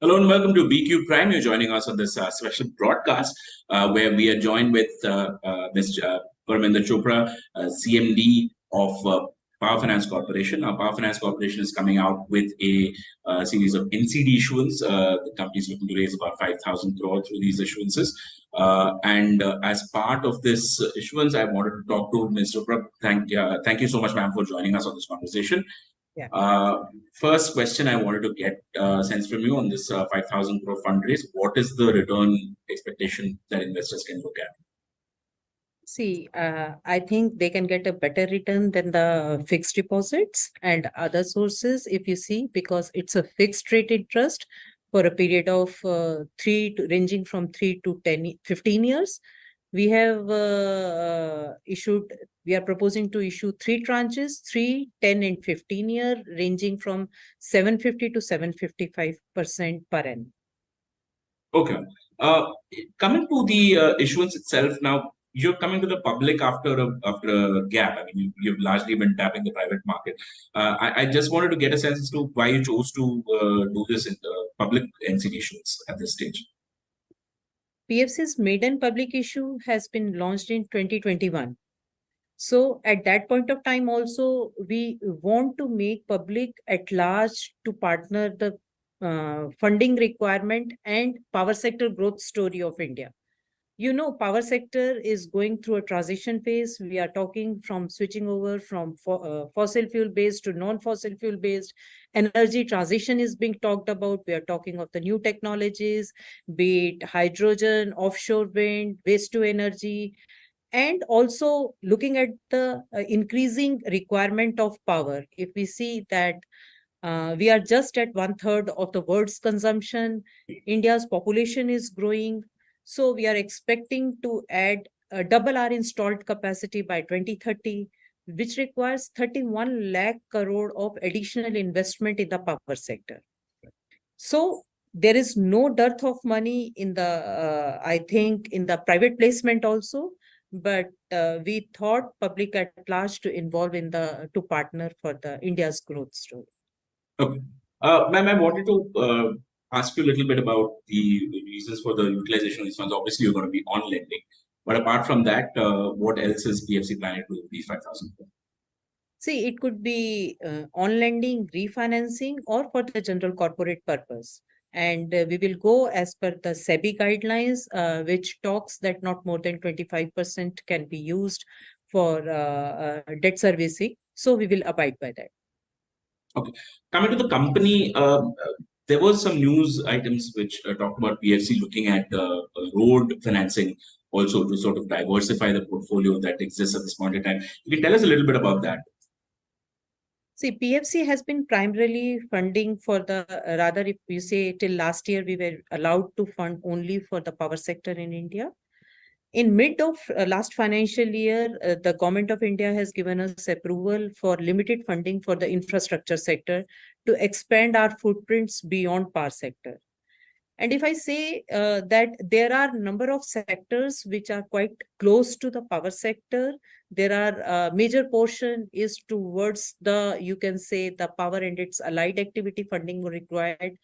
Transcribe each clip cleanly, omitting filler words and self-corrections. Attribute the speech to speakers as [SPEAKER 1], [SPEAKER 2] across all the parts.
[SPEAKER 1] Hello and welcome to BQ Prime. You're joining us on this special broadcast where we are joined with Mr. Parminder Chopra, CMD of Power Finance Corporation. Power Finance Corporation is coming out with a series of NCD issuance. The company is looking to raise about 5,000 crore through these issuances. As part of this issuance, I wanted to talk to Ms. Chopra. Thank you so much, ma'am, for joining us on this conversation.
[SPEAKER 2] Yeah.
[SPEAKER 1] First question I wanted to get sense from you on this 5,000 crore fundraise. What is the return expectation that investors can look at?
[SPEAKER 2] See, I think they can get a better return than the fixed deposits and other sources, if you see, because it's a fixed rate interest for a period of ranging from 3 to 15 years. We have we are proposing to issue 3 tranches, 3, 10, and 15-year, ranging from 750 to 755% per annum.
[SPEAKER 1] Okay. Coming to the issuance itself now, you're coming to the public after a gap. I mean, you've largely been tapping the private market. I just wanted to get a sense as to why you chose to do this in the public NCD issuance at this stage.
[SPEAKER 2] PFC's maiden public issue has been launched in 2021. So at that point of time also, we want to make public at large to partner the funding requirement and power sector growth story of India. You know, power sector is going through a transition phase. We are talking from switching over from fossil fuel based to non-fossil fuel based. Energy transition is being talked about. We are talking of the new technologies, be it hydrogen, offshore wind, waste to energy, and also looking at the increasing requirement of power. If we see that we are just at 1/3 of the world's consumption, India's population is growing. So we are expecting to add double our installed capacity by 2030, which requires 31 lakh crore of additional investment in the power sector. So there is no dearth of money in the, I think, in the private placement also, but we thought public at large to involve in to partner for the India's growth story.
[SPEAKER 1] Okay. Ma'am, I wanted to ask you a little bit about the reasons for the utilization of these funds. Obviously, you're going to be on lending. But apart from that, what else is PFC planning to do with these 5,000 crore?
[SPEAKER 2] See, it could be on lending, refinancing, or for the general corporate purpose. And we will go as per the SEBI guidelines, which talks that not more than 25% can be used for debt servicing. So we will abide by that.
[SPEAKER 1] Okay. Coming to the company, there was some news items which talked about PFC looking at road financing also to sort of diversify the portfolio that exists at this point in time. You can tell us a little bit about that.
[SPEAKER 2] See, PFC has been primarily funding for the, rather if you say till last year, we were allowed to fund only for the power sector in India. In mid of last financial year, the government of India has given us approval for limited funding for the infrastructure sector to expand our footprints beyond power sector. And if I say that there are a number of sectors which are quite close to the power sector, there are major portion is towards the, you can say, the power and its allied activity funding required.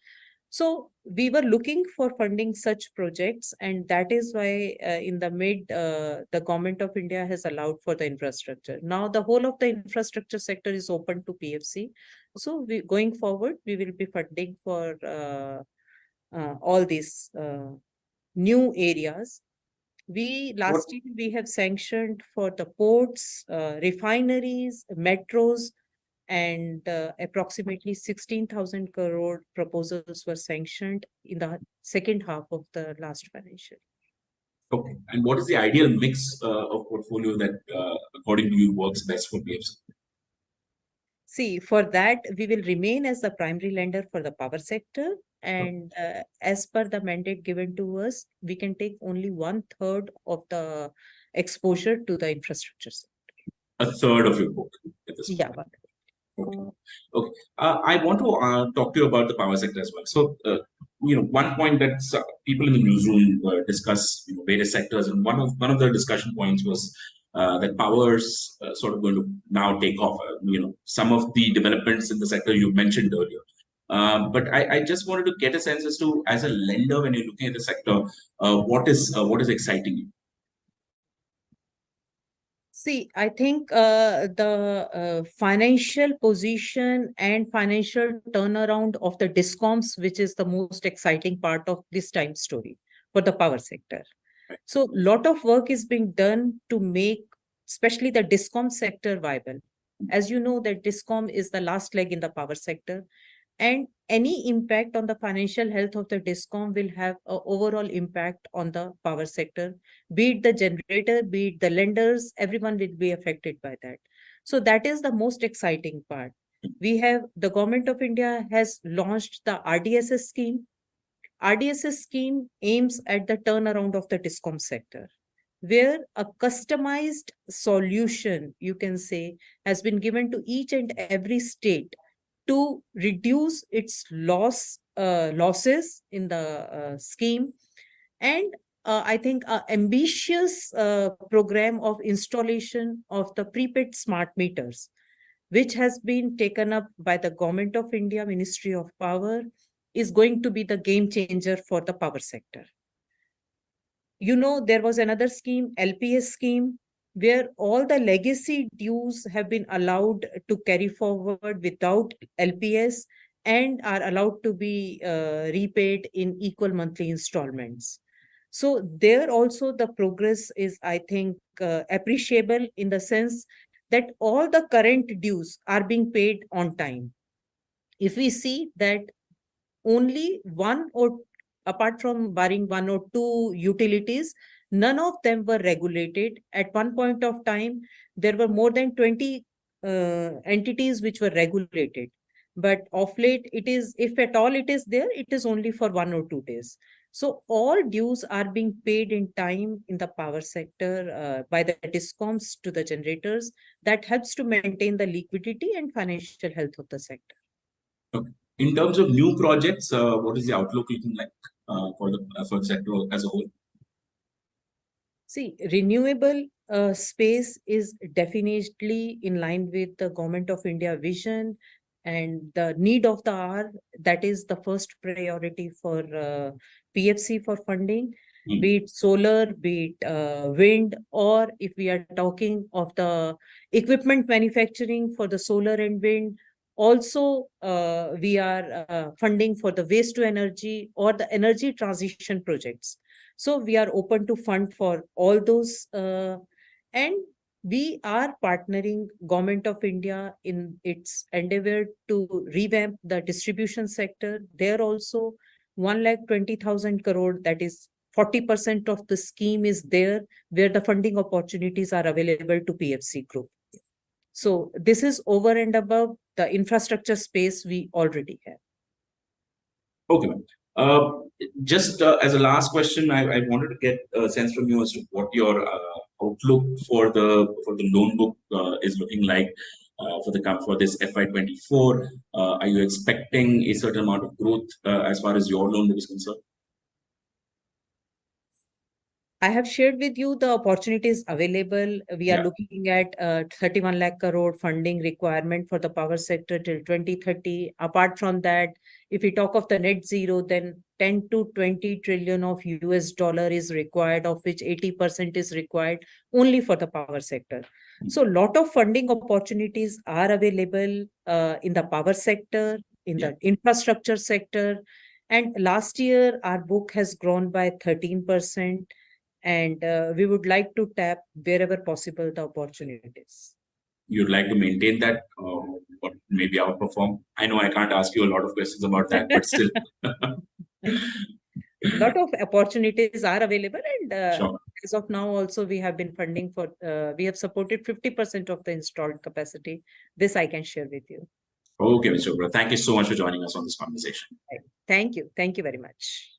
[SPEAKER 2] So we were looking for funding such projects, and that is why in the mid, the government of India has allowed for the infrastructure. Now the whole of the infrastructure sector is open to PFC. So going forward, we will be funding for all these new areas. Last year we have sanctioned for the ports, refineries, metros, and approximately 16,000 crore proposals were sanctioned in the second half of the last financial year.
[SPEAKER 1] Okay. And what is the ideal mix of portfolio that, according to you, works best for PFC?
[SPEAKER 2] See, for that, we will remain as the primary lender for the power sector. And as per the mandate given to us, we can take only 1/3 of the exposure to the infrastructure sector.
[SPEAKER 1] A third of your book at this point.
[SPEAKER 2] Yeah.
[SPEAKER 1] Okay. Okay. I want to talk to you about the power sector as well. So, one point that people in the newsroom discuss, various sectors, and one of the discussion points was that power's sort of going to now take off. Some of the developments in the sector you mentioned earlier. But I just wanted to get a sense as to, as a lender, when you're looking at the sector, what is exciting you?
[SPEAKER 2] See, I think the financial position and financial turnaround of the discoms, which is the most exciting part of this time story for the power sector. So, a lot of work is being done to make, especially the discom sector, viable. As you know, that discom is the last leg in the power sector, and any impact on the financial health of the discom will have an overall impact on the power sector, be it the generator, be it the lenders, everyone will be affected by that. So that is the most exciting part. We have, the government of India has launched the RDSS scheme. RDSS scheme aims at the turnaround of the discom sector, where a customized solution, you can say, has been given to each and every state to reduce its losses in the scheme. And I think an ambitious program of installation of the prepaid smart meters, which has been taken up by the Government of India, Ministry of Power, is going to be the game changer for the power sector. You know, there was another scheme, LPS scheme, where all the legacy dues have been allowed to carry forward without LPS and are allowed to be repaid in equal monthly installments. So there also the progress is, I think, appreciable in the sense that all the current dues are being paid on time. If we see that only one or, apart from barring one or two utilities, none of them were regulated. At one point of time, there were more than 20 entities which were regulated. But of late, it is, if at all it is there, it is only for 1 or 2 days. So all dues are being paid in time in the power sector by the discoms to the generators. That helps to maintain the liquidity and financial health of the sector.
[SPEAKER 1] Okay. In terms of new projects, what is the outlook looking like for the sector as a whole?
[SPEAKER 2] See, renewable space is definitely in line with the Government of India vision and the need of the hour. That is the first priority for PFC for funding, be it solar, be it wind, or if we are talking of the equipment manufacturing for the solar and wind. Also, we are funding for the waste to energy or the energy transition projects. So we are open to fund for all those, and we are partnering Government of India in its endeavor to revamp the distribution sector. There also 1,20,000 crore, that is 40% of the scheme is there, where the funding opportunities are available to PFC group. So this is over and above the infrastructure space we already have.
[SPEAKER 1] Okay. Just as a last question, I wanted to get a sense from you as to what your outlook for the loan book is looking like for this FY24. Are you expecting a certain amount of growth as far as your loan book is concerned?
[SPEAKER 2] I have shared with you the opportunities available. We are looking at 31 lakh crore funding requirement for the power sector till 2030. Apart from that, if we talk of the net zero, then 10 to 20 trillion of US dollar is required, of which 80% is required only for the power sector. So a lot of funding opportunities are available in the power sector, in the infrastructure sector. And last year, our book has grown by 13%. And we would like to tap wherever possible the opportunities.
[SPEAKER 1] You'd like to maintain that or maybe outperform? I know I can't ask you a lot of questions about that, but still.
[SPEAKER 2] A lot of opportunities are available, and
[SPEAKER 1] Sure.
[SPEAKER 2] as of now also we have been funding for, we have supported 50% of the installed capacity. This I can share with you.
[SPEAKER 1] Okay, Mr. Chopra. Thank you so much for joining us on this conversation.
[SPEAKER 2] Thank you. Thank you very much.